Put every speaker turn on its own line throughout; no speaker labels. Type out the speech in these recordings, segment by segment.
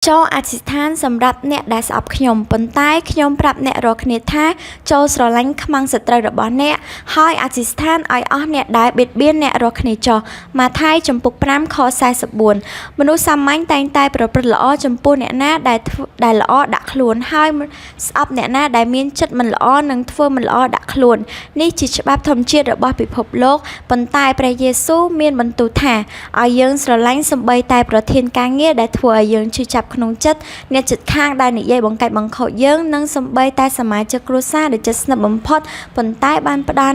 ចូលអធិដ្ឋានសម្រាប់អ្នកដែលស្អប់ខ្ញុំប៉ុន្តែខ្ញុំប្រាប់អ្នករាល់គ្នាថាចូលស្រឡាញ់ខ្មាំងសត្រូវរបស់អ្នកហើយអធិដ្ឋានឲ្យអស់អ្នកដែលបៀតបៀនអ្នករាល់គ្នាចុះម៉ាថាយចំពុក5ខ44មនុស្សសាមញ្ញតែងតែប្រព្រឹត្តល្អចំពោះអ្នកណាដែលល្អដាក់ខ្លួនហើយស្អប់អ្នកណាដែលមានចិត្តមិនល្អនិងធ្វើមិនល្អដាក់ខ្លួននេះជាច្បាប់ធម្មជាតិរបស់ពិភពលោកប៉ុន្តែព្រះយេស៊ូវមានបន្ទូលថាឲ្យយើងស្រឡាញ់សូម្បីតែប្រធានការងារដែលធ្វើឲ្យយើងឈឺចាប់ក្នុងចិត្តអ្នកជិតខាងដែលនិយាយបង្កាច់បង្ខូចយើងនិងសូម្បីតែសមាជិកគ្រួសារដែលជិតស្និទ្ធបំផុតប៉ុន្តែបានផ្ដល់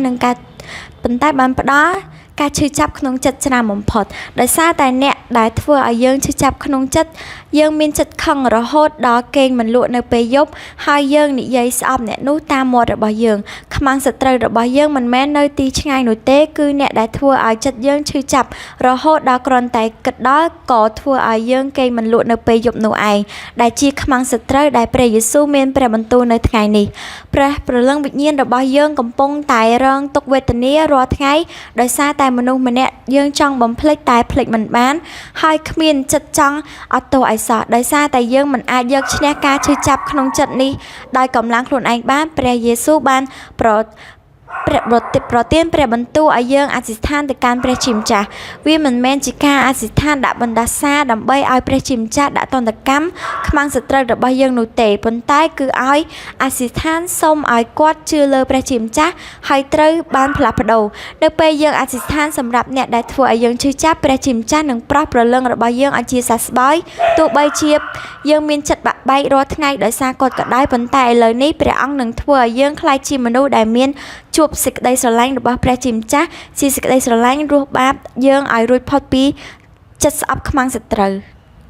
ការឈឺចាប់ក្នុងចិត្តច្រើនបំផុតដោយសារតែអ្នកដែលធ្វើឲ្យយើងឈឺចាប់ក្នុងចិត្តយើងមានចិត្តខឹងរហូតដល់គេងមិនលក់នៅពេលយប់ហើយយើងនិយាយស្អប់អ្នកនោះតាមមាត់របស់យើងខ្មាំងសត្រូវរបស់យើងមិនមែននៅទីឆ្ងាយនោះទេគឺអ្នកដែលធ្វើឲ្យចិត្តយើងឈឺចាប់រហូតដល់គ្រាន់តែគិតដល់ក៏ធ្វើឲ្យយើងគេងមិនលក់នៅពេលយប់នោះឯងដែលជាខ្មាំងសត្រូវដែលព្រះយេស៊ូវមានព្រះបន្ទូលនៅថ្ងៃនេះព្រះព្រលឹងវិញ្ញាណរបស់យើងកំពុងតែរងទុក្ខវេទនារាល់ថ្ងៃដោយសារតែមនុស្សម្នាក់យើងចង់បំភ្លេចតែភ្លេចមិនបានហើយគ្មានចិត្តចង់អត់ទោសឲ្យសោះដោយសារតែយើងមិនអាចយកឈ្នះការឈឺចាប់ក្នុងចិត្តនេះដោយកម្លាំងខ្លួនឯងបានព្រះយេស៊ូវបានប្រទានព្រះបន្ទូលឲ្យយើងអធិដ្ឋានទៅកាន់ព្រះជាម្ចាស់វាមិនមែនជាការអធិដ្ឋានដាក់បណ្ដាសាដើម្បីឲ្យព្រះជាម្ចាស់ដាក់ទណ្ឌកម្មខ្មាំងសត្រូវរបស់យើងនោះទេប៉ុន្តែគឺឲ្យអធិដ្ឋានសូមឲ្យគាត់ជឿលើព្រះជាម្ចាស់ហើយត្រូវបានផ្លាស់ប្ដូរនៅពេលយើងអធិដ្ឋានសម្រាប់អ្នកដែលធ្វើឲ្យយើងឈឺចាប់ព្រះជាម្ចាស់នឹងប្រោះព្រលឹងរបស់យើងឲ្យជាសះស្បើយទោះបីជាយើងមានចិត្តបាក់បែករាល់ថ្ងៃដោយសារគាត់ក៏ដោយប៉ុន្តែឥឡូវនេះព្រះអង្គនឹងធ្វើឲ្យយើងក្លាយជាមនុស្សដែលមានជួបសេចក្តីស្រឡាញ់របស់ព្រះជាម្ចាស់ជាសេចក្តីស្រឡាញ់រស់បាបយើងឲ្យរួចផុតពីចិត្តស្អប់ខ្មាំងសត្រូវ